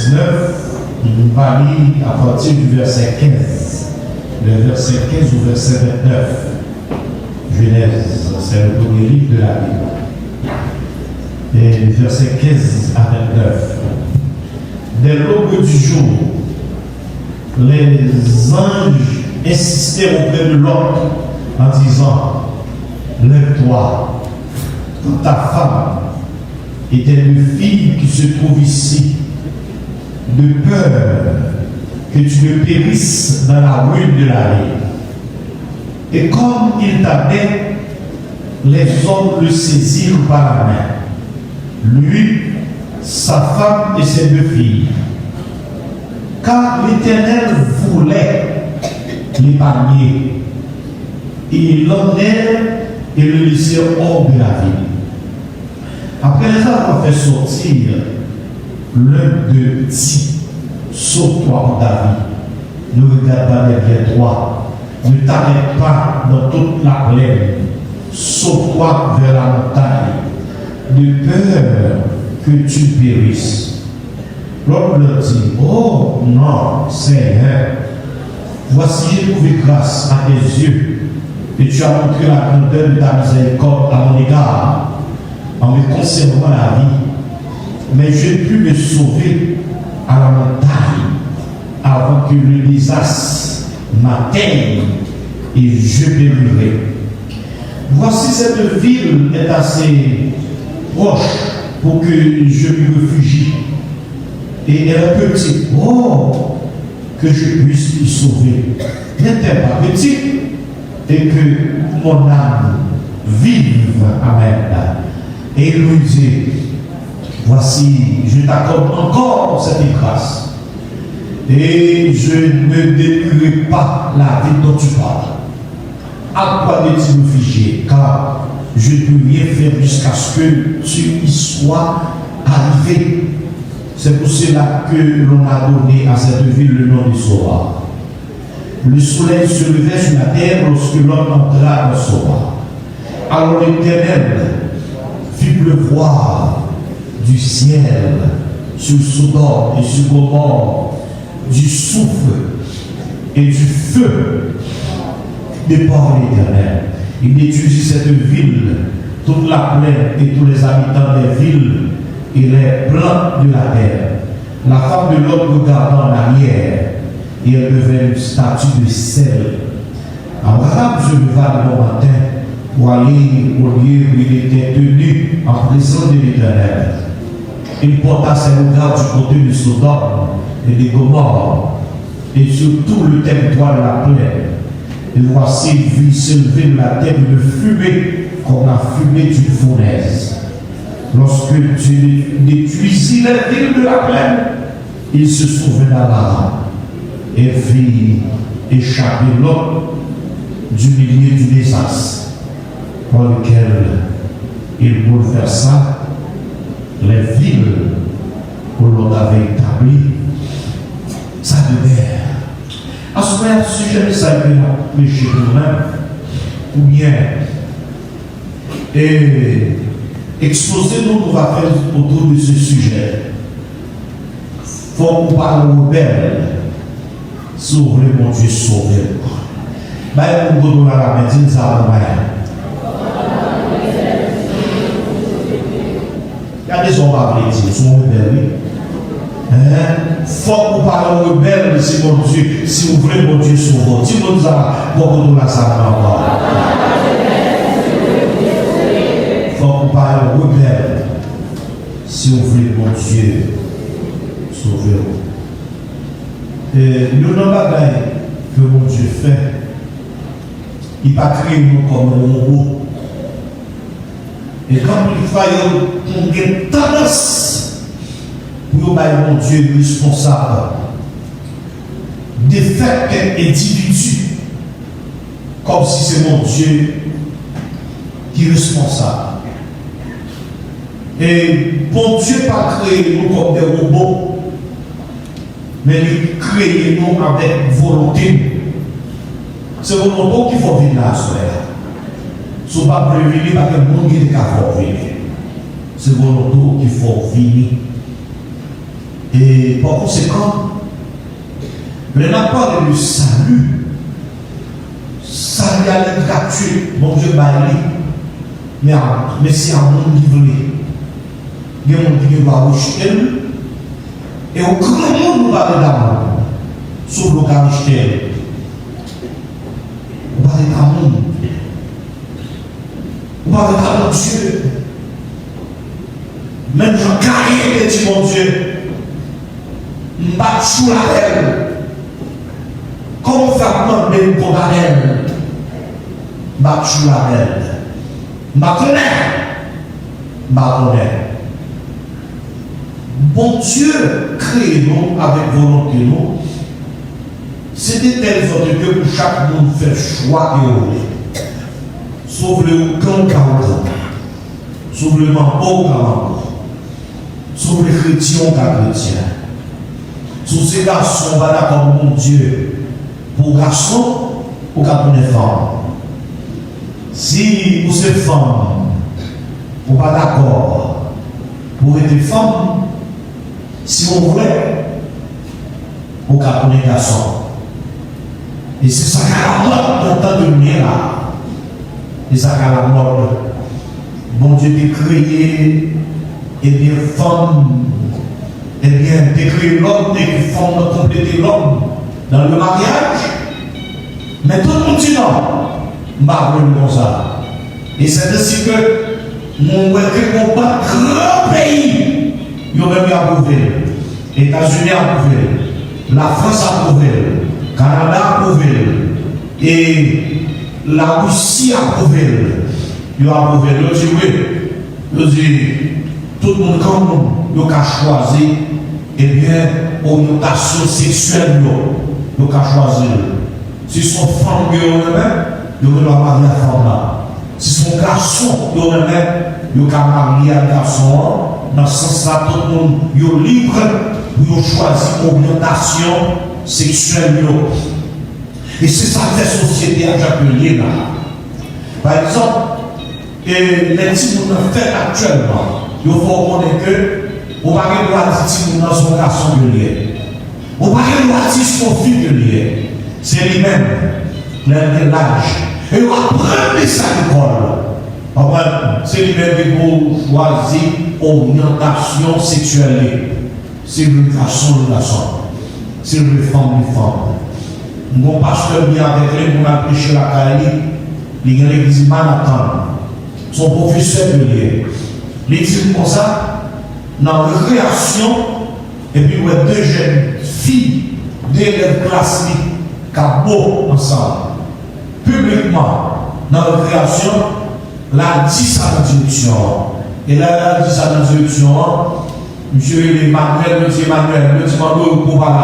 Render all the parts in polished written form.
19, il va lire à partir du verset 15. Le verset 15 au verset 29. Genèse, c'est le premier livre de la Bible. Et verset 15 à 29. Dès l'aube du jour, les anges insistèrent auprès de Lot en disant: lève-toi, ta femme était une fille qui se trouve ici, de peur que tu ne périsses dans la ruine de la ville. Et comme il t'avait, les hommes le saisirent par la main, lui, sa femme et ses deux filles. Car l'Éternel voulait l'épargner. Il l'emmenait et le laissait hors de la ville. Après les avoir fait sortir, l'un d'eux dit: sauve-toi, mon David, ne regarde pas derrière toi, ne t'arrête pas dans toute la plaine, sauve-toi vers la montagne, de peur que tu périsses. L'autre leur dit: oh non, Seigneur, voici j'ai trouvé grâce à tes yeux, et tu as montré la grandeur de ta miséricorde à mon égard, en me conservant la vie. Mais je pu me sauver à la montagne avant que le désastre m'atteigne et je périrai. Voici cette ville est assez proche pour que je me réfugie. Et elle est petite. Oh, que je puisse y sauver. N'était pas petite et que mon âme vive. Amen. Et il lui dit: voici, je t'accorde encore cette grâce. Et je ne détruirai pas la ville dont tu parles. À quoi de-tu me figer? Car je ne peux rien faire jusqu'à ce que tu y sois arrivé. C'est pour cela que l'on a donné à cette ville le nom de Sora. Le soleil se levait sur la terre lorsque l'homme entra dans Sora. Alors l'Éternel fit pleuvoir du ciel sur Sodome et sur Gomorrhe du souffle et du feu de par l'Éternel. Il détruisit cette ville, toute la plaine et tous les habitants des villes et les plantes de la terre. La femme de l'homme regardant en arrière, et elle devait une statue de sel. Abraham se leva le matin pour aller au lieu où il était tenu en présence de l'Éternel. Il porta ses regards du côté de Sodome et de Gomorrhe, et sur tout le territoire de la plaine. Et voici, il vit s'élever de la terre une fumée comme la fumée d'une fournaise. Lorsque tu détruisis les villes de la plaine, il se souvena d'Abraham et vit échapper l'homme du milieu du désastre par lequel il bouleversa les villes où l'on avait établi sa demeure. À ce sujet de ça, il a prêché nous-mêmes, ou bien et exposer nous va faire autour de ce sujet. Il faut qu'on parle aux rebelles. Sauver mon Dieu, sauver. Mais on va donner la médecine, ça va bien. Il y a des hommes à dire, ils sont rebelles. Il faut qu'on parle aux rebelles, si mon Dieu, si vous voulez mon Dieu sauver. Si vous avez beaucoup de la salle, il faut qu'on parle aux rebelles, si vous voulez mon Dieu sauver. Nous n'avons pas que mon Dieu fait. Il n'a pas créé nous comme un robot. Et quand il faut une tendance pour mon Dieu responsable des faits individus, comme si c'est mon Dieu qui est responsable. Et bon Dieu n'a pas créé nous comme des robots, mais il crée nous avec volonté. C'est volonté qu'il faut venir là, soeur. Si vous ne pouvez pas venir, parce que le monde est capable de venir. C'est volonté qu'il faut venir. Et par conséquent, le n'a pas de salut. Salut à la gratuit, mon Dieu, mais c'est un monde livré. Il y a un monde qui va rejeter. Et au grand monde, nous parlons d'amour. Sauf l'Eucharistie. On parle d'amour. On parle d'amour Dieu. Même Jean Carré dit mon Dieu, je bats sous la haine. Comment faire pour me condamner? Je bats sous la haine. Je connais. Bon Dieu crée nous avec volonté nous. C'est de telle sorte que pour chaque monde fait choix et oser. Sauf le gang sauf le mambo sauf les chrétiens chrétiens. Sous ces garçons, on va d'accord, mon Dieu, pour garçons, ou pour les femmes. Si vous êtes femme, vous n'êtes pas d'accord pour être femme, si vous voulez, vous pour les garçons. Et c'est ça qui a la mode dans le temps de lumière là. Et ça qui a la mode. Bon Dieu a créé, et bien, femme, et bien, décréter l'homme, et femme de compléter l'homme dans le mariage. Mais tout le monde dit non, comme ça. Et c'est ainsi que mon grand pays, ils ont même approuvé. Les États-Unis approuvé, la France approuvé, le Canada approuvé, et la Russie approuvé. Ils ont approuvé. Ils ont dit, tout le monde comme nous, ils ont choisi, eh bien, orientation sexuelle, ils ont choisi. Si son femme, ils ont marié à femme là. Si son garçon, ils ont marié à garçon. Dans ce sens-là, tout le monde est libre pour choisir orientation sexuelle. Et c'est ça que la société a appelé là. Par exemple, les petits gens fait actuellement, il faut reconnaître que on va pas droit de dire dans son garçon de lier. On va pas droit de dire son fille de lier. C'est lui-même, l'âge. Et on va prendre ça à l'école. C'est lui-même qui pour choisir orientation sexuelle. C'est le garçon, c'est le femme. Mon pasteur vient avec lui pour prêcher la Caraïbe. Il y a l'église Manhattan. Son professeur de lien. Il dit comme ça, dans la réaction, et puis ouais, deux jeunes filles d'élèves classiques qui ont beau ensemble. Publiquement, dans la réaction, la dit ça dans la direction. Et là, elle a dit ça dans la direction. Monsieur Emmanuel, monsieur Emmanuel, le demande pour là.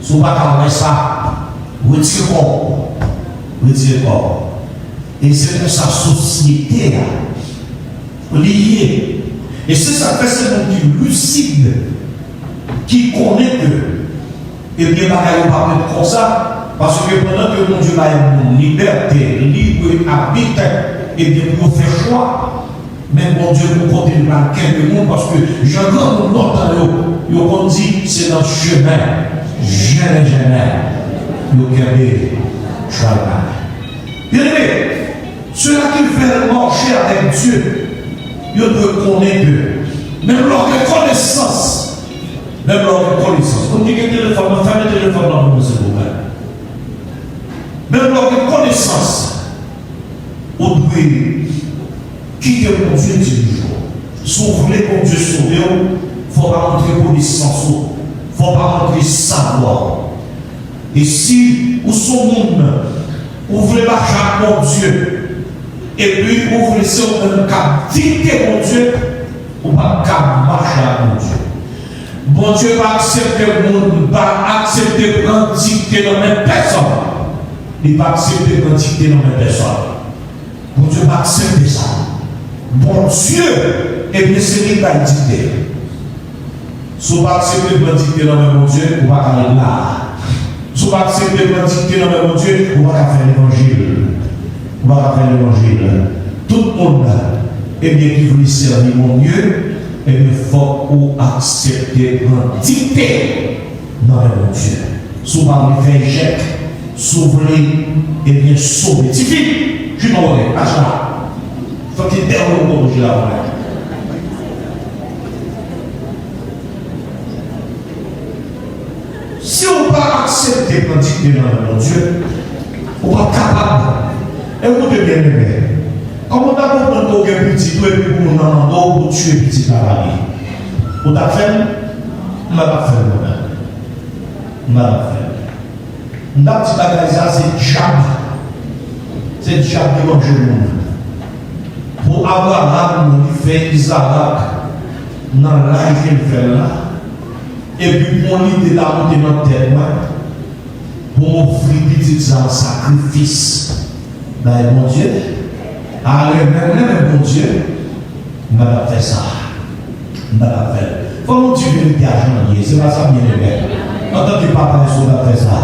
Si vous ne pouvez pas ça, retirez quoi. Et c'est pour sa société liée. Et c'est ça fait ce monde qui est lucide, qui connaît que, et bien, il va pas comme ça, parce que pendant que mon Dieu a une liberté, libre, habite, et bien, pour faire choix, mais mon Dieu nous continue à quelques monde, parce que j'entends mon autre, on dit, c'est notre chemin, jamais, nous garder travail. Bien aimé, ceux-là qui veulent marcher avec Dieu, ils doivent connaître Dieu. Même leur connaissance. On dit que le téléphone, on fait le téléphone dans le monde, s'il vous plaît. Même leur connaissance, on doit quitter mon Dieu du jour. Si vous voulez mon Dieu sauver, il ne faut pas montrer connaissance, il ne faut pas montrer savoir. Et si vous sommes monde, vous voulez marcher avec mon Dieu, et puis vous voulez laisser un cap dicter mon Dieu, ou pas marcher avec mon Dieu. Bon Dieu va accepter le monde, va accepter de prendre dicter dans mes personnes. Il va accepter de prendre dicter dans mes personnes. Bon Dieu va accepter ça. Bon Dieu, et bien c'est lui qui va dicter. Si vous va accepter de prendre dicter dans mon Dieu, vous va aller là. Si vous acceptez de dicter dans mon Dieu, vous va faire l'évangile. Vous va faire l'évangile. Tout le monde, eh bien, qui voulait servir mon Dieu, et il faut qu'on accepte de dicter dans le bon Dieu. Souvent, on fait échec, s'ouvrir et bien sauver. C'est fini. Je n'en ai pas ça. Il faut qu'il déroule au bon Dieu là. Si on ne peut pas accepter de dicter dans le bon Dieu, on n'est pas capable. Et vous devez bien aimer. Comment on a compris qu'on est petit, et puis on a un dos pour tuer petit travail. On a fait, on n'a pas fait nous-mêmes. On n'a pas fait. On a petit bagage, c'est diable. C'est diable qui mange le monde. Pour Abraham, on fait Isaac dans l'âge qu'il fait là. Et puis pour l'idée d'arrêter notre tête, pour offrir petit en sacrifice. Ben, mon Dieu, allez, même mon Dieu, on va faire ça. On va faire. Il faut nous dire que l'argent, c'est pas ça bien aimé. Entendez papa, on va faire ça.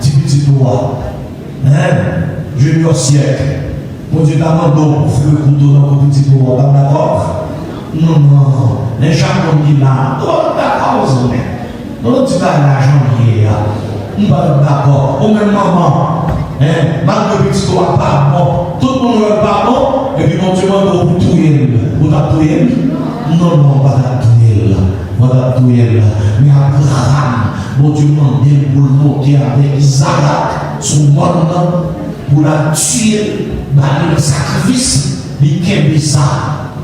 Petit toi. Junior siècle. Mon Dieu, t'as demandé pour faire le couteau dans le petit toi. T'as d'accord? Non. Les gens qui dit là, on va d'accord, on va dire l'argent, on va d'accord. Au même moment. Malgré que tu sois pas bon, tout le monde ne pas bon, et puis mon Dieu m'a dit pour tuer. Non, on va tuer. On va tuer. Mais Abraham, mon Dieu m'a dit pour monter avec Isaac, son monde, pour la tuer, le sacrifice, il kembe ça,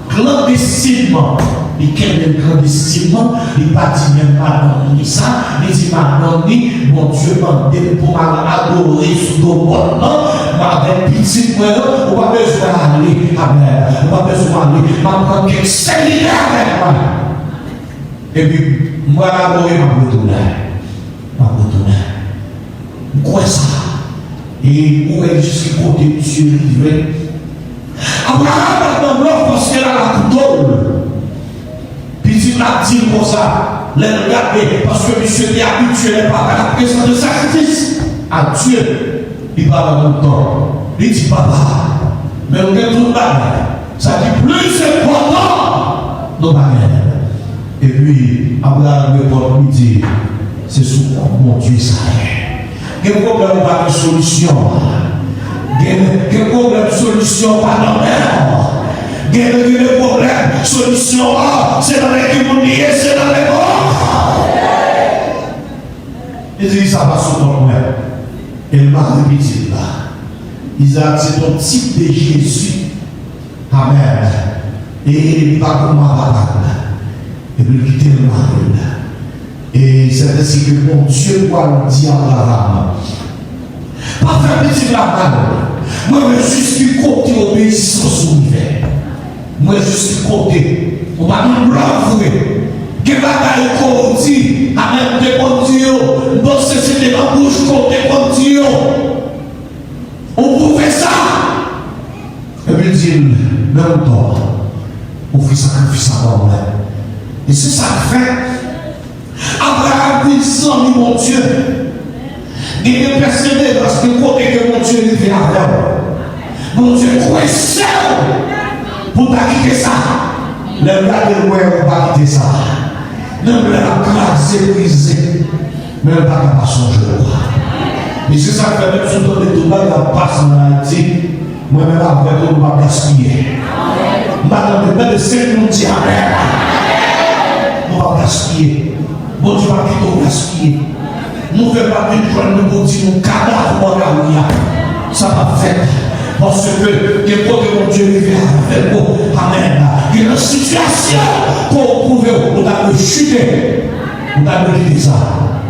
clandestinement. Il kembe clandestinement, il pas dit même pas dans ça, il dit maintenant, mon Dieu m'a dit pour m'adorer sous ton monde, avec petit moi, on va besoin d'aller, amen, on va besoin d'aller, maintenant qu'il s'est avec moi. Et puis, moi, l'adorer, m'a retourné. Quoi ça? Et où est jusqu'à côté Dieu livré? Abraham maintenant blanc parce qu'elle a la couteau. Puis il m'a dit comme ça, les regarder parce que monsieur est habitué à la présence de sacrifice à Dieu. Il parle en même temps. Il dit papa, mais on est tout bagarre. Ça dit plus important nos bagarres. Et puis Abraham répond, lui dit, c'est sous mon Dieu ça est. Quel problème pas de solution? Quel problème solution pas dans l'air? Quel problème solution? C'est dans les communiés, c'est dans les morts. Il dit ça va sur ton moi. Et le mari dit là. Isaac, c'est ton type de Jésus. Amen. Et il va comme un et puis il quitte le mari. Et c'est ainsi que mon Dieu doit le dire à Abraham. Pas faire petit la balle. Moi, je suis côté obéissance au univers. Moi, je suis côté. On va nous l'avouer. Que la balle qu'on dit, à même de bon Dieu, bon, c'est la bouche côté bon Dieu. On pouvait ça. Et puis il dit, même temps, on fait sacrifice à moi. Et c'est ça fait. Abraham dit, sans mon Dieu, il est persuadé parce que côté que mon Dieu est fait avec. Mon Dieu croit seul pour pas quitter ça. Le gars de loin, on va quitter ça. Le gars de grâce brisé. Mais on ne va pas changer. Et c'est ça que même si on donne des tomates, on passe en Haïti. Moi-même, après, on va gaspiller. Madame, même de 5 minutes, on va gaspiller. Bon Dieu va quitter gaspiller. Nous ne faisons pas une journée de bon Dieu, nous cadavre ça va faire. Parce que les potes de mon Dieu vivent avec vous. Amen. Il y a une situation pour prouver, on a chuté. On a quitter ça.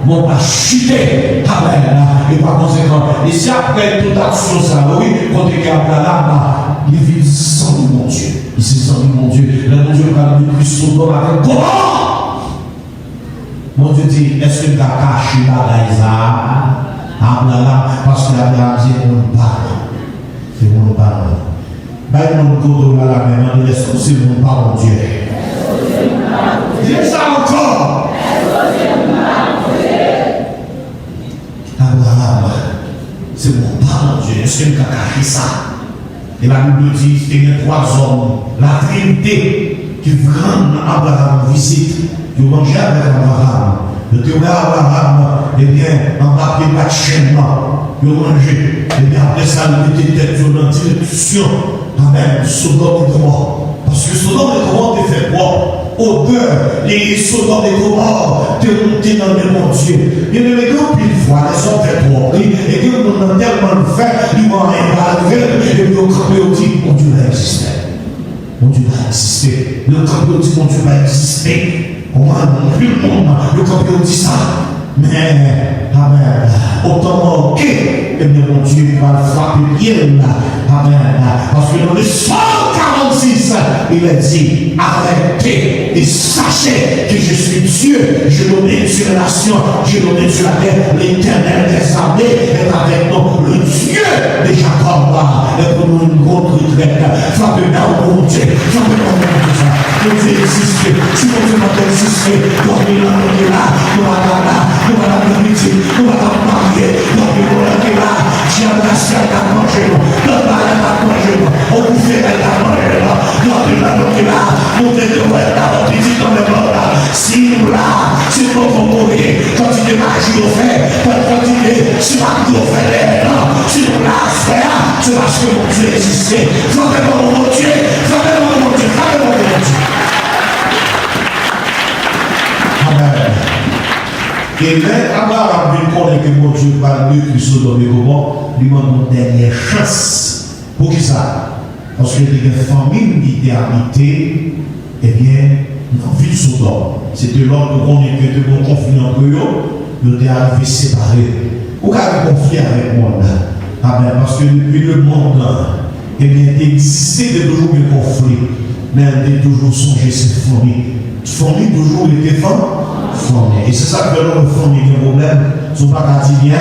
On va chuter. Amen. Et par conséquent, et si après toute action, ça, oui, quand il y a Abraham, il vit sans mon Dieu. Il s'est sans mon Dieu. Le mon Dieu va lui plus souvent avec comment? Mon Dieu dit, est-ce que tu as caché la Abraham, parce que Abraham dit, mon pardon. C'est mon pardon. Ben, mon côté là, la même, est-ce que c'est mon pardon, Dieu? Dis ça encore. Abraham, c'est mon pardon, Dieu. Est-ce que tu as caché ça? Et la Bible dit, il y a 3 hommes, la Trinité. qui rend Abraham visite, qui mangeait avec Abraham. Le théorie Abraham, eh bien, en bas de la chaîne, il mangeait. Et bien après ça, il était tête dans la direction. Amen. Sodome et Gomorrhe. Parce que Sodome et Gomorrhe te fait propre. Odeur, les Sodome et Gomorrhe te montent dans le monde Dieu. Il y a des gens qui fois, les hommes fait propre. Et que nous avons tellement fait, ils vont arriver, et puis au campé, on dit, mon Dieu va exister. Mon Dieu va exister. Le campé, on dit, mon Dieu va exister. Comment plus le monde, le campé, on dit ça. Mais, amen, autant manqué, et bien mon Dieu va frapper bien là. Amen. Parce que dans le 146, il a dit, arrêtez et sachez que je suis Dieu. Je domine sur les nations, je domine sur la terre. L'Éternel des armées est avec nous. Le Dieu de Jacob est pour nous une grande retraite. Frappez-moi, mon Dieu. Frappez-moi, mon Dieu. Mon Dieu existe. Si mon Dieu n'a pas existé, dormez-là, dormez-là, nous allons là, nous allons la midi, nous allons marier, dormez-là, là, j'ai un bracelet à manger, notre malade à manger, on vous fait à manger, dormez-là, montez-le, là, petit dans le monde, si nous là, si nous vont mourir, continuez à agir au fait, continuez, si nous allons faire là, si nous là, c'est parce que mon Dieu existe. Frappez-moi, mon Dieu, frappez-moi, mon Dieu, frappez-moi, mon Dieu. Amen. Et là, Abraham veut connaître que mon Dieu va mieux que Sodome et Gomorrhe, lui demande une dernière chance. Pour qui ça? Parce que les familles qui étaient habitées, eh bien, dans la ville de Sodome. C'était l'ordre qu'on est que de mon conflit entre eux, nous étions arrivés séparés. Vous avez conflit avec moi là. Amen. Parce que depuis le monde, eh bien, il existait de toujours des conflits, mais il a toujours songé cette famille. Famille toujours était formée. Et c'est ça que l'homme famille qui a un problème. Si vous ne pas dit bien,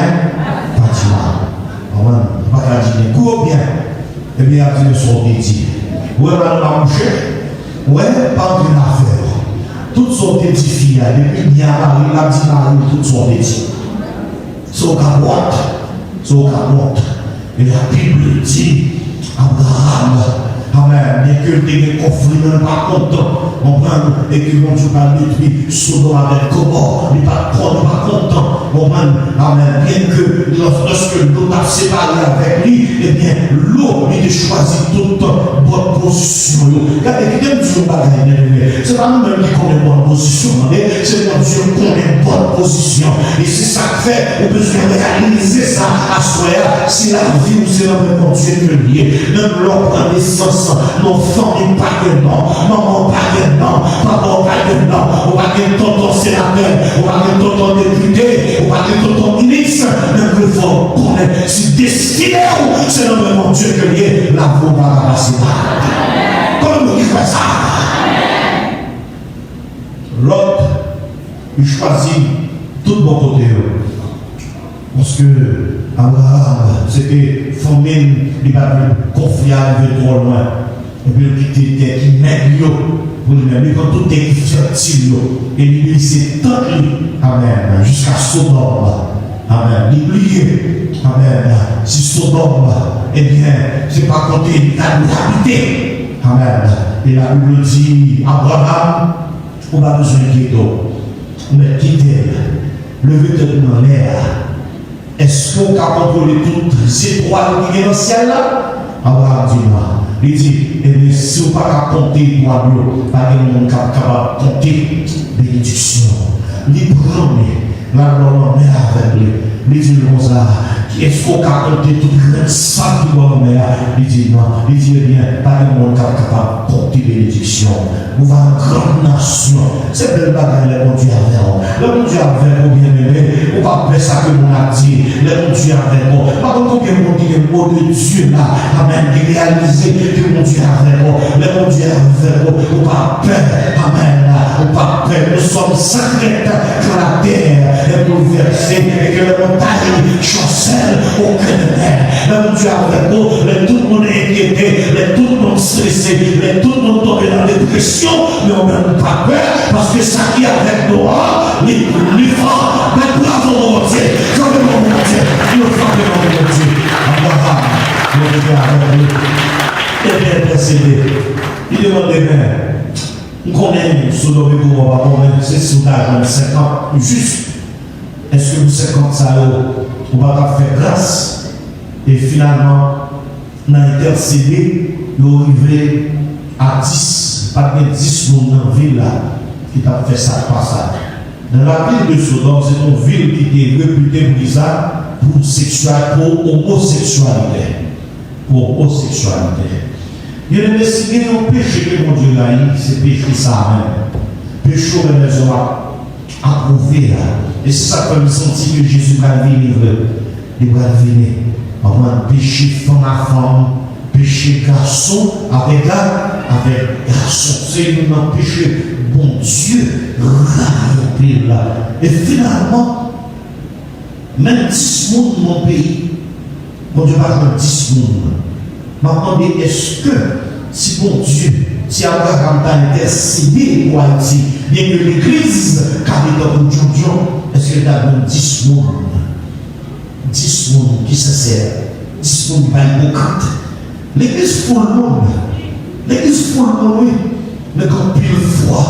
pas dit mal. Pas dit bien. Cours bien. Eh bien, il y a des choses dédiées. Oui, madame la mouche. Oui, pas d'une affaire. Toutes sortes d'édifices. Depuis bien, il a dit Marie, toutes sortes d'édifices. C'est au capote. C'est au capote. Et la Bible dit, Abraham, amen, bien que des conflits ne pas contents, on prend et que mon Dieu va détruire Sodome avec Gomorrhe, il pas content, on amen, bien que lorsque l'eau a séparé avec lui, eh bien l'eau, il a choisi toute bonne position. Regardez, qui aime Dieu bagaille, c'est pas nous-mêmes qui connaissons bonne position, c'est mon Dieu qui connaît bonne position. Et c'est ça que fait, on peut réaliser ça à soi, si la vie nous est dans mon Dieu que lié, même l'homme prend naissance, l'enfant n'est pas que non, maman pas que non, papa pas que non, on va que tonton sénateur, on va que tonton député, on va que tonton ministre, même le faut connaître, si destiné, c'est dans le mon Dieu que lié, la voix va passer. Comment il fait ça? L'autre, il choisit tout bon côté. Parce que Abraham, c'était famine, il va conflit arriver trop loin. Et puis il quittait terre, il met pour lui-même, quand tout est fertile, et il s'est tendu, amen, jusqu'à Sodome. Amen. L'oublier. Amen. Si Sodome, eh bien, c'est pas côté d'habiter. Amen. Et la Bible dit, Abraham, on n'a besoin de d'eau. Mais quittez, levez-vous dans l'air. Est-ce qu'on peut contrôler toutes les étoiles qui viennent dans le ciel là? Abraham dit non. Il dit, eh bien, si on ne peut pas compter les étoiles, pas de monde capable de compter bénédiction. Il prend la norme avec lui. Il dit comme ça, est-ce qu'on peut compter toutes les sacs qui vont mais il dit non. Il dit, eh bien, pas de monde capable de compter bénédiction. Nous avons une grande nation. C'est belle bagaille, le bon Dieu avec nous. Le bon Dieu avec nous, bien aimé. On va faire ça que mon a dit. Le bon Dieu avec nous. Par contre, combien de monde dit le mot de Dieu là, amen, de réaliser que mon Dieu avec nous. Le bon Dieu avec nous. On va peur, amen. On va peur. Nous sommes sacrés quand la terre est bouleversée et que le montagne chancelle au cœur de terre. Le bon Dieu avec nous. Tout le monde est inquiété. Tout le monde stressé. Tout le monde tombé dans la dépression. Mais on n'a pas peur parce que ça qui est avec nous, les francs, mais bravo mon Dieu, frappez-moi mon Dieu, frappez-moi mon Dieu. Abraham, mon Dieu avec nous, il est bien précédé. Il demande des mains. On connaît Sodome et Gomorrhe, c'est sous l'argent 50 juste. Est-ce que vous 50 ça, on va faire grâce? Et finalement, on a intercédé, on est arrivé à 10, pas de 10 dans la ville là, qui a fait ça, pas ça. Dans la ville de Sodome, c'est une ville qui est réputée pour ça, pour homosexualité. Pour homosexualité. Il a décidé de péché que mon Dieu a eu, c'est péché ça même. Péché que les hommes approuvé là. Et c'est ça que nous sentons que Jésus va venir. Il va venir. On va péché femme à femme, péché garçon avec garçon. C'est un péché, bon Dieu, raconté là. Et finalement, même 10 monde dans mon pays, mon Dieu va faire 10 monde. Maintenant, est-ce que, si bon Dieu, si Abraham t'a intercédé pour Haïti, bien que l'église, car il est dans le Dieu, est-ce qu'il a donné 10 monde? 10 monde qui se sert, 10 monde qui va hypocrite. L'église pour le monde, l'église pour le monde, oui, mais quand pile fois,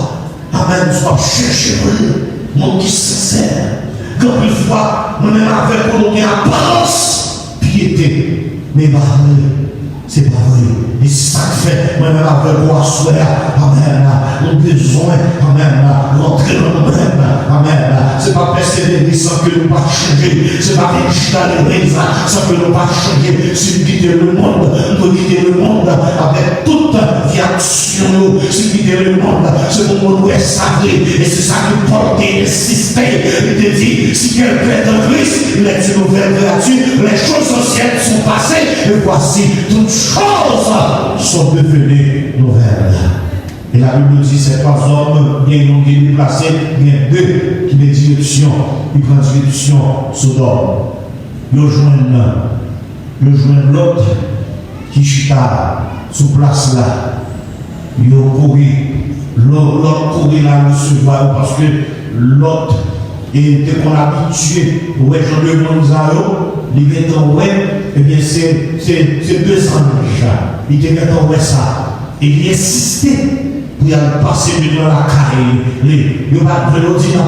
amen, soit chercher le monde qui se sert. Quand pile fois, nous-mêmes avec nous, qui apparence, piété, mais c'est pas vrai. Et c'est ça que fait, moi-même avec moi, amen, nous besoin, amen, rentrer dans nous-mêmes, amen. C'est pas persévérer sans que nous pas changer, c'est pas réussir dans l'église sans que nous pas changer. C'est quitter le monde, nous quitter le monde avec toute réaction, c'est quitter le monde, c'est pour nous savez. Et c'est ça que Paul a insisté. Il te dit, si quelqu'un est en Christ, il est une nouvelle créature, les choses anciennes sont passées, et voici toutes choses sont devenues nouvelles. Et la Bible dit ces 3 hommes, bien longs et déplacés, bien 2 qui les direction, qui prennent direction Sodome. Ils joignent l'autre qui chita sous place là. Ils ont couru, l'autre couru là recevoir parce que l'autre était qu'on habitué, ouais, j'en demande ça, il est en ouais, et bien c'est 200 déjà. Il était en ouais ça. Et il insistait. Pour aller passer maintenant la caille. Il va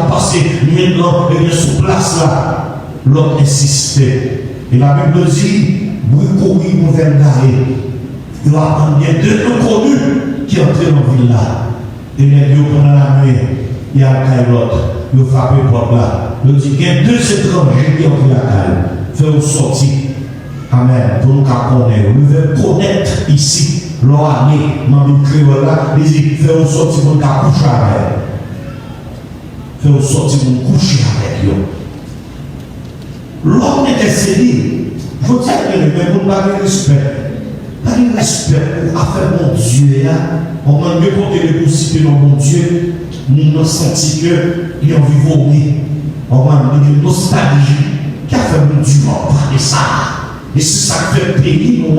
passer maintenant sous place là. L'autre insistait. Et la Bible dit, vous courez une nouvelle garée. Il va prendre bien 2 inconnus qui entrent dans la ville là. Et les deux pendant la nuit, il y a la caille l'autre. Il frappe le porte là. Il dit, il y a 2 étrangers qui entrent dans la caille. Faites-vous sortir. Amen. Pour nous connaître. Nous devons connaître ici. L'homme dans le créole là, il dit, fais-vous sortir pour nous coucher avec. Fais-vous sortir pour nous coucher avec eux. L'homme était cédé. Je veux dire que les gens n'ont pas de respect. Pas de respect pour affaire mon Dieu. On m'a mieux compté les possibilités dans mon Dieu. Nous avons senti qu'ils ont vu vomir. On m'a mis une nostalgie qui a fait mon Dieu en parler ça. Et c'est ça qui fait pays, nous,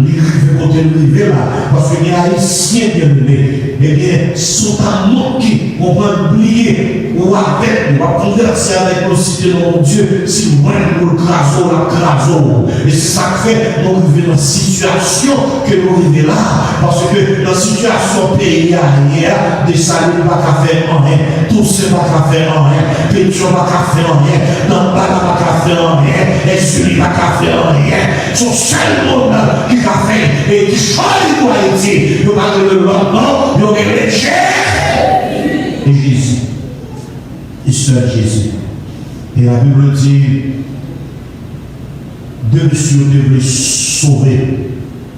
les rives côté rive là, parce que les Haïtiens bien aimés, eh bien, sont un nom qui, on va oublier, ou avec, on va converser avec nos cités de mon Dieu, si loin nous le craso, la craso. Et c'est ça qui fait, nous arrivons dans une situation que nous arrivons là, parce que dans la situation pays arrière, des salés ne va pas faire rien, tout ce va pas faire rien, pétrole va pas faire rien, n'emballe va pas faire rien, exuli va pas faire rien. Son seul monde qui a fait et qui change pour Haïti. Il va de l'homme, il va de l'échec. Et Jésus. Et seul Jésus. Et la Bible dit, 2 messieurs devaient sauver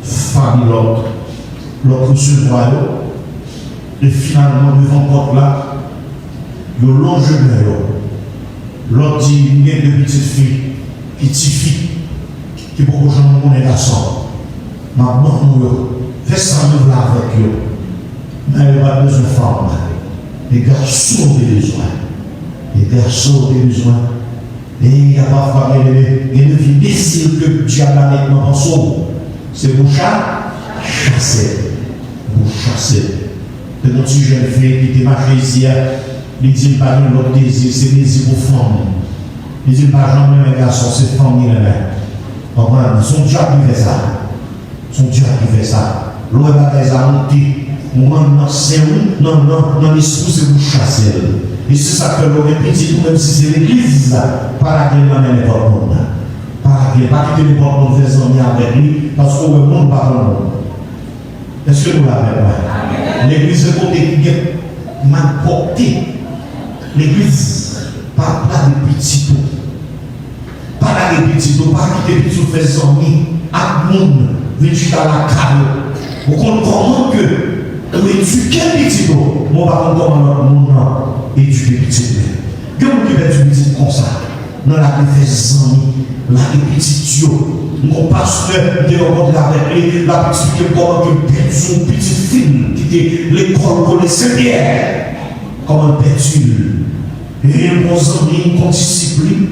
famille l'autre se voit. Et finalement, devant porte là, il longe l'autre dit, il y a 2 petites filles, petites filles. Qui pour que j'en ai garçon. Maintenant, nous fais ça nous là avec eux. Mais il n'y a pas besoin de femmes. Les garçons ont des besoins. Les garçons ont des besoins. Et il n'y a pas de femme. Il y a une vie difficile que Dieu a donné dans son. C'est pour chasser. Pour chasser. De notre jeune fille qui était marché ici, il dit pas l'autre désir, c'est désir pour femme. Il dit pas jamais les garçons, c'est famille là. Son Dieu qui fait ça. Son Dieu qui fait ça. L'eau est bataille à monter. Moi, non, c'est où? Non, l'esprit, c'est vous chasser. Et c'est ça que l'on répète, même si c'est l'église, pas laquelle on n'est pas le monde. Pas quitter le monde, faire amis avec lui, parce qu'on ne monde pas le monde. Est-ce que vous l'avez? L'église est côté qui est mal portée. L'église, pas de petits tout. Pas de petits tout, pas quitter les petits faire amis avec le monde, venir jusqu'à la caille. Vous comprenez comment que vous éduquez les petits tout? Moi, par contre, comment notre monde éduquer les petits tout? Quand vous faites du petit comme ça, dans la fait amis, la petite yo. Mon pasteur qui rencontre avec lui, l'a expliqué comment il perd son petit film qui était l'école pour les Seigneurs. Comment il perd. Et mon ami, qu'on discipline.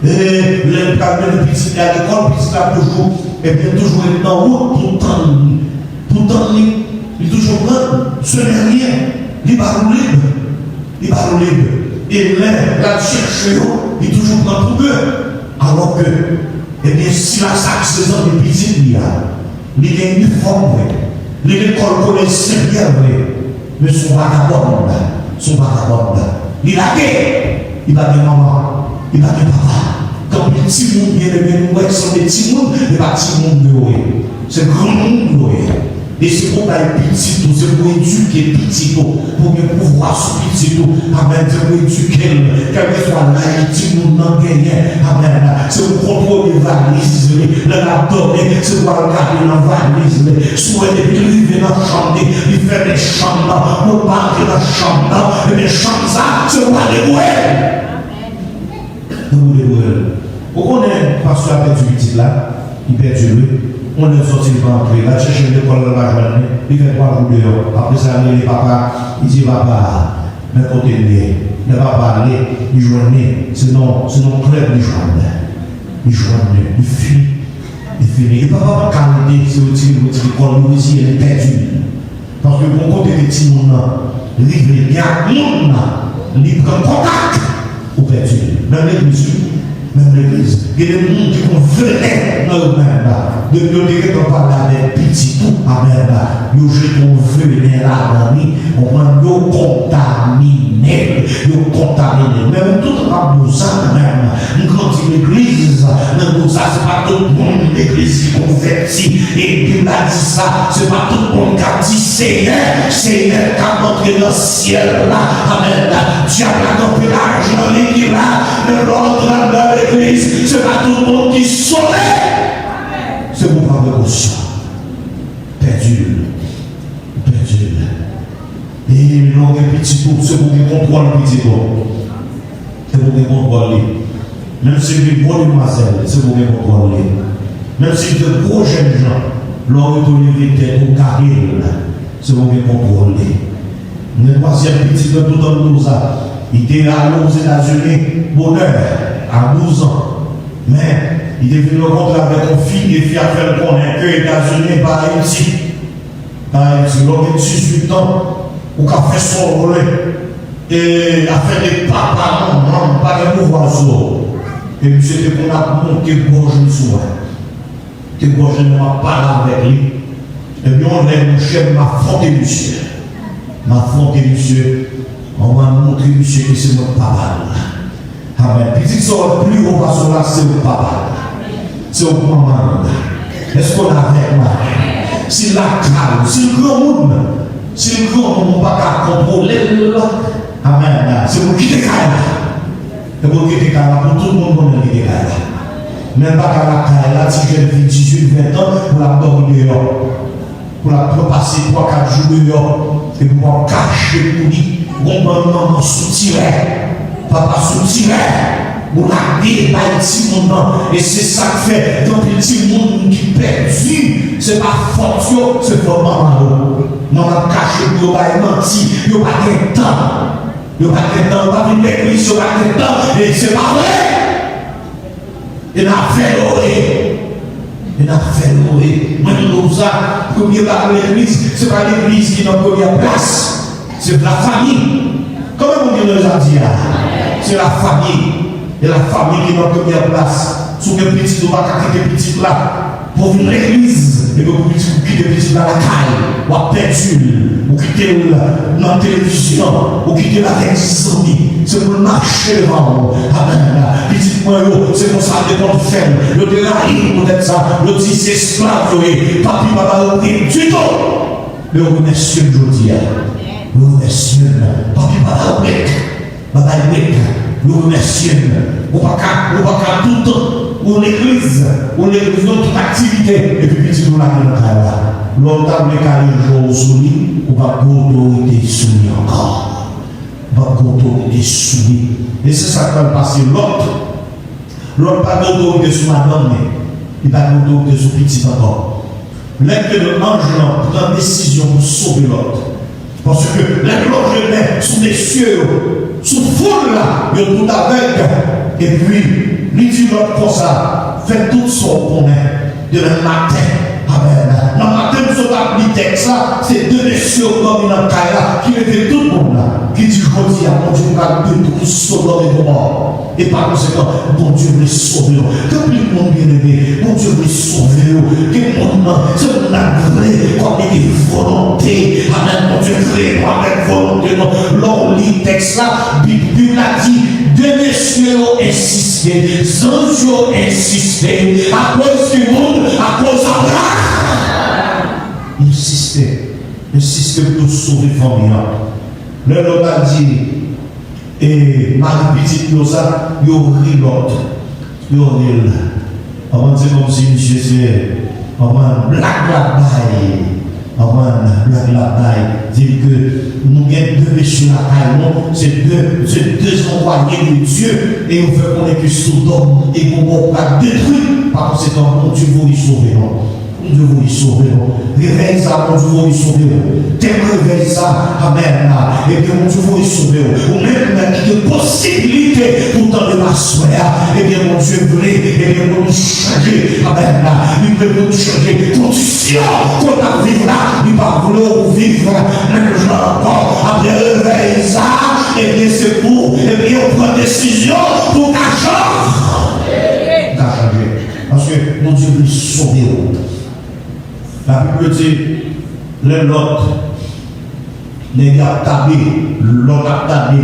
Et les petits à l'école, puis ça toujours, et bien toujours être en route, pourtant, il est toujours là, ce n'est rien, il va libre. Et là, cherche, il est toujours dans pour eux. Alors que, eh bien, si la saxe des hommes est petite, il y a une forme, l'école pour les Seigneurs, mais son vagabond, il a gué, il va de maman, il va de papa. Quand les petits monde viennent, ils sont des petits mondes, les petits mondes, c'est grand monde. Et c'est pour les petits, c'est pour éduquer les petits, pour mieux pouvoir sur les petits, amen, c'est pour éduquer, quel que soit l'haïti, nous n'en gagnons, amen, c'est pour contrôler les valises, le l'abdomen, c'est pour regarder dans la valise, souhaiter de vivre dans la chambre, il fait des chambres, nous parler dans la chambre, et les chambres, c'est pour aller où vous connaissez, pasteur a perdu le petit là, il perd lui. On est sorti de l'entrée, il a cherché l'école de la journée, il fait 3 jours dehors. Après ça, il dit papa, mais côté il ne va pas aller, il joue, sinon club, il joue, il finit. Et papa, quand il dit, c'est aussi l'école, lui aussi, il est perdu. Parce que mon côté des petits monde, il y a un monde, il prend contact, ou perdu. Même l'église, il y a des gens qui venaient dans le même de nous parler avec petit tout, amen. Nous jetons venir là, on va nous contaminer. Même tout le monde nous a même. Nous grandissons l'église, nous ça, c'est pas tout le monde l'église qui convertit. Et puis là, dit ça, c'est pas tout le monde qui a dit Seigneur qui a montré dans le ciel là, amen. Diable a compris l'argent qui est là, mais l'ordre dans l'église, c'est pas tout le monde qui sauve. C'est pour pas de conscience. Perdu. Et l'on est petit tout, c'est pour qu'on contrôle le petit tout. C'est pour qu'on contrôle. Même si c'est une bonne demoiselle, c'est pour qu'on contrôle. Même si c'est de gros jeunes gens, l'on est au tête au carré, c'est pour qu'on contrôle. Le troisième petit de tout dans nous, il était allé aux États-Unis, bonheur, à 12 ans. Mais il est venu rencontrer avec une fille et a fait connaître que les États-Unis par Haïti. Par Haïti, l'homme de 18 ans, ou qu'a fait son rôle, et a fait des papas, non, pas de mouvements. Et puis c'était qu'on a monté gorge de soin. Que gorge ne m'a pas avec lui. Et puis on est mon chef, ma fonte du ciel. Ma fonte du ciel, on va montrer monsieur que c'est notre papa. Amen. Petit sort plus haut parce que là, c'est le papa. C'est au maman. Est-ce qu'on a avec moi? C'est la calme, c'est le grand monde. C'est le grand monde, on ne va pas contrôler. Amen. C'est pour quitter Kaya. C'est pour quitter Kaya. Pour tout le monde, on quitter Kaya. Même pas qu'à la Kaya, si jeune fille 18, 20 ans, pour la dormir dehors. Pour la passer 3-4 jours dehors. Et pour cacher pour lui. Bon, maman soutirait. Papa soutirait. Pour la vie, et c'est ça que fait dans le petit monde qui perdu. C'est pas fortune, c'est pas maman. Maman caché pour menti, il n'y a pas de temps. Il n'y a pas de temps, pas de l'église, il n'y a pas de temps. Et c'est pas vrai. Il a fait l'orée. Même comme ça, pour qu'il y ait l'église, ce n'est pas l'église qui n'a pas de place. C'est la famille. Comment on dit nous a dit là? C'est la famille. Et la famille qui n'a pas de place. Sous les petits, on va quitter les petits là. pour venir à l'église, et pour quitter le petit dans la caille, ou à perdu, ou quitter dans la télévision, ou quitter la télévision, c'est pour marcher devant. Amen. Petit moi, c'est pour ça que qu'on fait. Le déraille peut-être ça, le dit c'est esclave, papi, papa, du tout. Mais on remercie aujourd'hui. Nous remercions. Papi, papa, papa, nous remercions. On ne va pas tout le temps. Ou l'église, toute activité, et puis petit nous la là. L'autre les carrés jour soumis, on va autorité soumis encore. On va autorité soumis. Et c'est ça qui va passer. L'autre pas d'autorité sur madame, il n'a pas d'autorité sur petit encore. L'un que le ange prend décision pour sauver l'autre. Parce que la gloire est sous les cieux, sous foule là, il y a tout avec. Et puis, lui dit l'autre pour ça, fait tout ce qu'on connaît de le matin. Amen. Dans le matin, nous sommes appelés texte là, c'est deux messieurs comme dans le cas là, qui étaient tout le monde là, qui dit, je dis à mon Dieu, pas de tout Sodome et Gomorrhe. Et par conséquent, mon Dieu veut sauver. Quand le monde bien aimé, mon Dieu veut sauver. Que mon nom, c'est mon agré, comme une volonté. Amen. Mon Dieu crée avec volonté. L'on lit texte là, Bible a dit, deux messieurs ont insisté, sans ont insisté, à cause du monde, à cause d'Abraham. Insistez pour sauver la famille. L'autre a dit, et ma petite Yosa, il y a l'autre. Il y a l'autre. On va dire comme si monsieur c'est, on va black bye. Black bye. Dire que nous avons deux messieurs à la caille, c'est deux envoyés de Dieu, et on fait connaître que Sodome et Gomorrhe pas détruit. Par conséquent, mon Dieu vous y sauver. Mon Dieu vous y sauver. Réveille ça, mon Dieu vous y sauver. Réveille ça, amen. Et bien, mon Dieu vous y sauver. Ou même qui a possibilité pour dans le soeur. Et bien, mon Dieu voulait, et bien, nous changer, amen. Il veut nous changer. Condition qu'on a vivre là, il va vouloir vivre même encore. Après, réveille ça, et bien, c'est pour, et bien, on prend décision pour qu'à changer. Parce que mon Dieu veut sauver. La Bible dit, l'autre, les gars tapés, l'autre a tapé,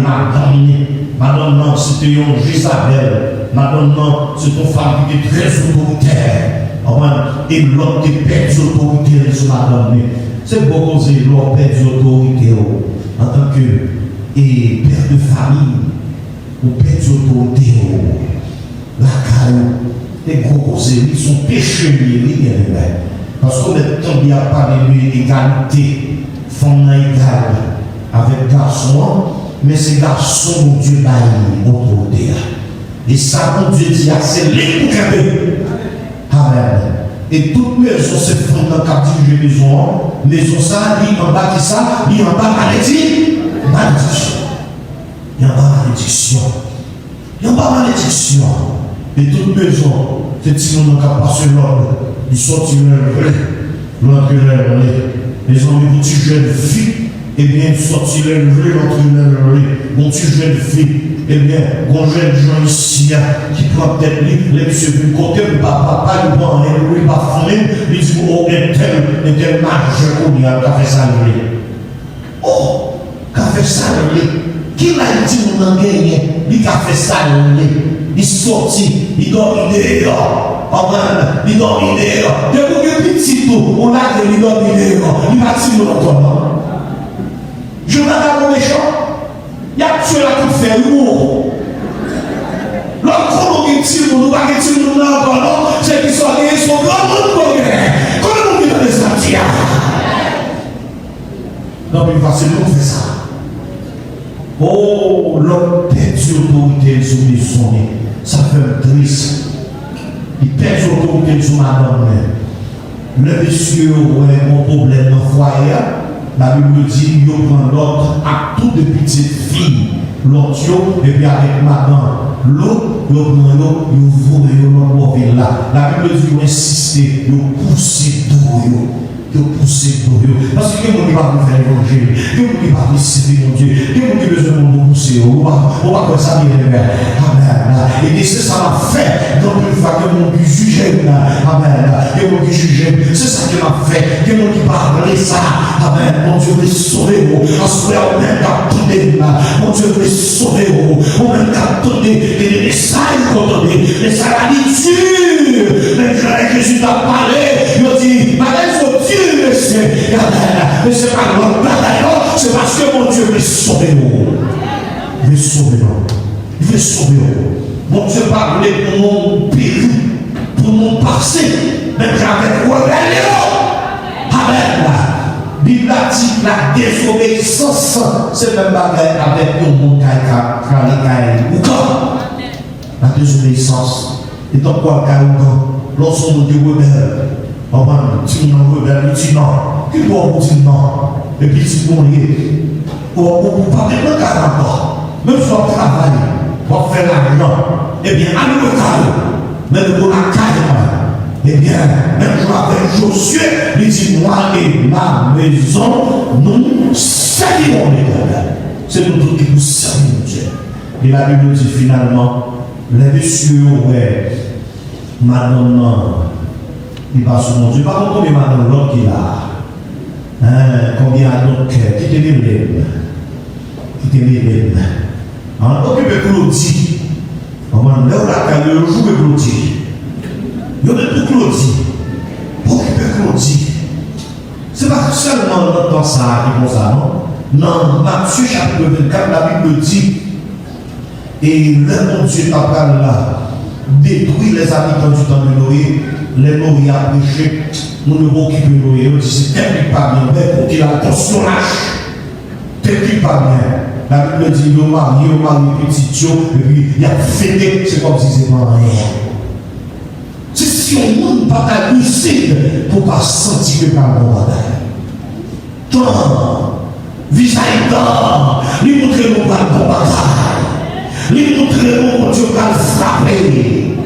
madame, non, c'était une Jézabel, madame, non, c'est une femme qui est très autoritaire, et l'autre qui perd l'autorité sur madame. C'est beau causer l'autre perd l'autorité en tant que père de famille, ou perd l'autorité, la caille, les gros causes, ils sont péchés, parce qu'on est tombé à parler de l'égalité, femme égale avec garçon, mais c'est garçon, mon Dieu, baille autorité. Et ça, mon Dieu dit, c'est les pour amen. Et toute maison, c'est femme dans le quartier de maison, ça, il en bas qui ça, il en bas malédiction. Il y a pas malédiction. Il y a pas malédiction. Et toute maison, c'est si nous n'avons pas passé l'ordre. Ils sortent l'autre les hommes, une petite jeune fille, et bien, ils sortent l'autre une petite jeune fille, et bien, un jeune gens ici, qui prend peut-être les messieurs du côté, papa, il prend il va fonder, il dit, oh, un tel marge, on y a café salé. Oh, café salé. Qui l'a dit, on a gagné, il café salé, il sortit, il dort dehors. Il dort dehors. De vous que petit tout, on a dit il dort dehors. Il va tirer l'autre. Je n'ai pas de méchant. Il a tué la coupe de fer, il mourra. L'autre, on tire, on ne va pas tirer l'autre. Non, c'est qu'ils sont allés, ils sont grands monde. Comment on dit dans les Antilles? Non, mais il va se faire ça. Oh, l'homme perd l'autorité sur les sonnets. Ça fait triste. Il perd l'autorité sur madame. Le monsieur a un problème dans le foyer. La Bible dit qu'il prend l'autre à toutes les petites filles. L'autre, et puis avec madame. L'autre, il prend l'autre, il ouvre l'autre là. La Bible dit qu'il insiste, il pousse tout. de pousser pour eux. Parce que quelqu'un qui va nous faire l'évangile, quelqu'un qui va nous servir mon Dieu, quelqu'un qui a besoin de nous pousser, on va faire ça bien les mères. Amen. Et c'est ça m'a fait, donc une fois que mon Dieu juge, amen, que mon Dieu juge, c'est ça qui m'a fait, que mon Dieu parle ça, amen, mon Dieu veut sauver vous, en ce moment on même qu'à donner, mon Dieu veut sauver vous, on même qu'à donner, les messages qu'on donne, les saladiture, même Jésus t'a parlé, il dit, madame, faut Dieu, mais c'est pas notre bataille, c'est parce que mon Dieu veut sauver nous. Il veut sauver nous. Il veut sauver nous. Mon Dieu parlait pour mon péri, pour mon passé, même avec rébellion. Amen. Bible dit la désobéissance, c'est même bagaille avec tout le monde qui a la désobéissance. Et donc quoi, lorsqu'on dit rebelle, on va dire non, rebelle, il dit non. Qui doit vous dire non? Et puis si vous voulez, on ne peut pas mettre le cas encore. Même si on travaille, on fait l'argent, eh bien, à nous le cas, même pour la carrière, eh bien, même jour avec Josué, il dit moi et ma maison, nous servirons l'Éternel. C'est nous tous qui nous servons Dieu. Et la Bible dit finalement, les messieurs, ouais, madame, il va sur mon Dieu. Par contre, combien madame l'autre qui est là? Combien d'autres qui te libre? Qui te libre? Occupez Claudie. On va le jouer Claudie. Il y a même pour Claudie. Occupez Claudie. C'est pas seulement dans ça qui est comme ça, non? Non, Matthieu chapitre 24, la Bible dit, et le mon Dieu t'appelle là, détruit les habitants du temps de Noé, les Noé a prêché, nous ne pouvons occuper Noé, on dit c'est technique pas bien, mais pour qu'il a attention lâche, technique pas bien. La Bible dit, le mari, petit Dieu, et puis il a fêté, c'est comme si c'était pas rien. C'est si on ne peut pas lucide pour ne pas sentir que par bon bataille. Tant, visage d'or, lui montrer nous par bon bataille. Lui montrer nous, mon Dieu, par frapper.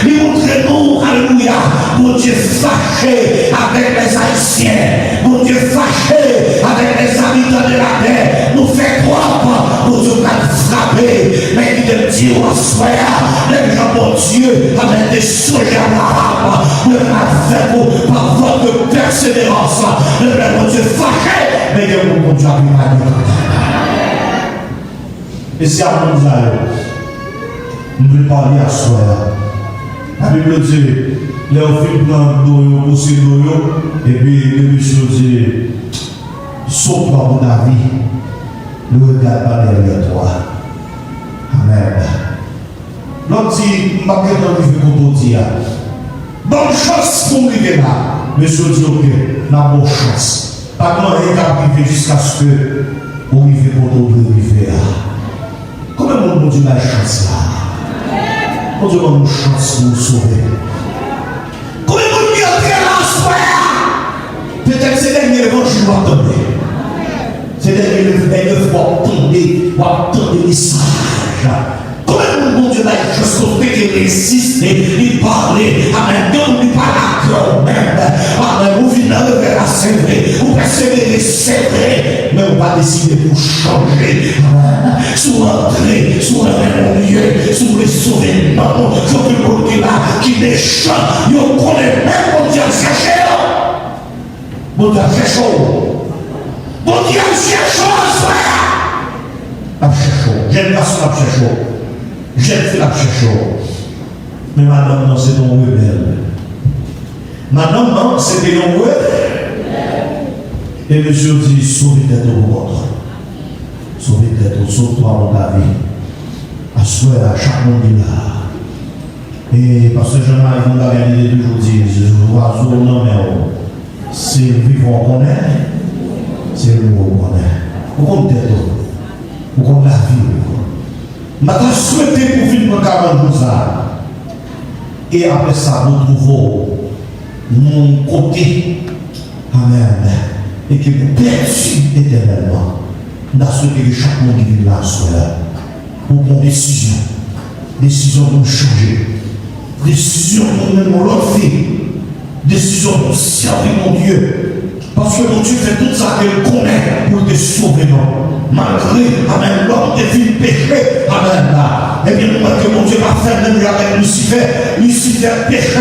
Lui montrer nous, alléluia, mon Dieu fâché avec les Haïtiens. Mon Dieu fâché avec les habitants de la terre. Nous fait croire, mon Dieu, par frapper. Mais il te dit, on soit, les gens, mon Dieu, avec des sujets à l'arabe, le fait par votre persévérance. Le mon Dieu fâché, mais que mon Dieu a pu m'aider. Et c'est à mon Dieu, nous voulons parler à soi. La Bible dit, les filles prennent l'eau, pousser l'eau, et puis le monsieur dit, saute par mon avis, ne regarde pas derrière toi. Amen. L'autre dit, je ne vais pas vivre pour dire. Bonne chance pour m'arriver là. Monsieur dit, ok, la bonne chance. Pas de moyen d'arriver jusqu'à ce que vous vivez pour vivre là. Comment mon Dieu la chance là? Mon Dieu donne une chance pour nous sauver. Comment mon Dieu a créé la soirée? Peut-être c'est dernier évangile va tomber. C'est dernier fois attendre des messages. Comment mon Dieu a juste côté qui résiste, il parle, amen, Dieu ne parle à même. Amen, vous venez à la c'est vrai, vous persévérez, c'est vrai, mais on va décider pour changer. Amen. Sous l'entrée, sous le lieu, sous les sauver-non, sur le monde qui déchante, il connaît même mon Dieu chercher. Mon Dieu cherche. Mon Dieu cherche. J'aime pas ce que cherche. J'aime fait la cherche. Mais madame, non, c'est ton rebelle. Madame, non, c'était ton rebelle. Et monsieur dit, sauvez-tête au vôtre. Sauvez-tête, sauve-toi dans ta vie. Assois à chaque monde là. Et parce que Jean-Marie, vous l'avez dit toujours dit, je vois sur le nom, mais c'est le vivant qu'on est, c'est le mot qu'on est. Vous comptez tout. Vous comptez la vie. Je souhaité pour vivre 40 jours. Et après ça, nous trouvons mon côté. Amen. Et que vous perçu éternellement. Nous souhaité que chaque monde qui vit là soit pour prendre des décisions. Décision pour changer. Décision pour mener l'autre fille. Décision pour servir mon Dieu. Parce que mon Dieu fait tout ça qu'elle connaît pour te sauver, non. Malgré, amen, l'homme des filles péché, amen, là. Eh bien, moi, que mon Dieu va faire même avec Lucifer. Lucifer péché,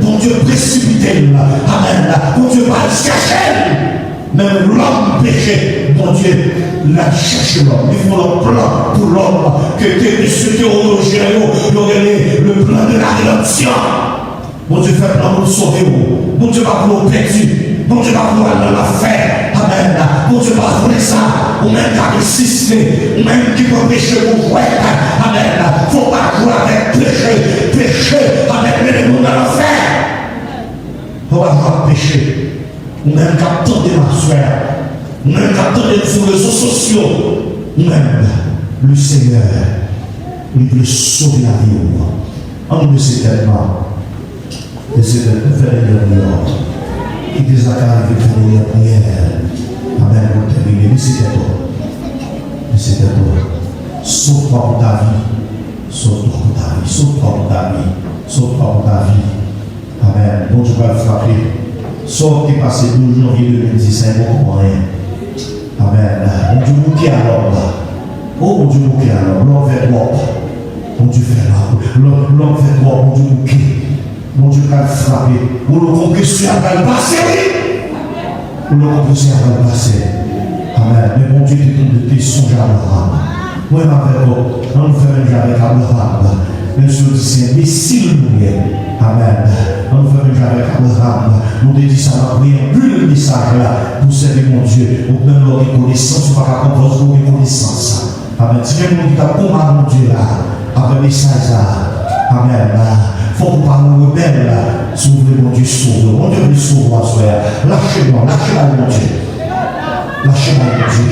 mon Dieu précipité, là. Amen, là. Mon Dieu va chercher. Même l'homme péché, mon Dieu, l'a cherché l'homme. Il faut le plan pour l'homme, que ce théologien, il aurait le plan de la rédemption. Mon Dieu fait plan pour sauver vous. Mon Dieu va pour perdu. Mon Dieu va pouvoir dans la faire. Amen. Mon Dieu va faire ça. Ou même qui a résisté. Ou même qui peut pécher pour voir. Amen. Il ne faut pas jouer avec péché. Péché. Amen. Mais les gens dans la faire. Il ne faut pas jouer avec péché. Ou même qui attendez ma soeur. Ou même qui attendez sur les réseaux sociaux. Ou même le Seigneur. Il peut sauver la vie. En nous, c'est tellement. Et c'est de faire les gens. Qui des accords de faire la prière. Amen. Pour terminer. Mais c'était toi. Mais c'était toi. Sauve-toi pour ta vie. Sauve-toi pour ta vie. Sauve-toi pour ta vie. Sauve-toi pour ta vie. Amen. Bon Dieu va le frapper. Sauf qui est passé 12 janvier 2015, bon rien. Amen. Bon Dieu bouquet alors là. Oh mon Dieu bouquet alors. L'homme fait droit. Mon Dieu fait là. L'homme fait droit. Mon Dieu bouquet. Mon Dieu va le frapper. Ou le concussion va le passer. Ou le concussion va le passer. Amen. Mais mon Dieu te songe à Abraham. Moi, avec vous, on ne fait même avec Abraham. Même si on dit, mais s'il nous est. Amen. On ne fait même avec Abraham. Nous te disons ça, on a pris un plus de message là pour servir mon Dieu. Ou même leur reconnaissance, on va composer leur reconnaissance. Amen. Si je vous dis, comment mon Dieu là, avec le message là. Amen. Il faut pas nous rebelles là. S'ouvrir mon Dieu, sauve. Mon Dieu, sauve-moi, frère. Lâchez-moi, lâchez-moi, mon Dieu. Lâchez-moi, mon Dieu.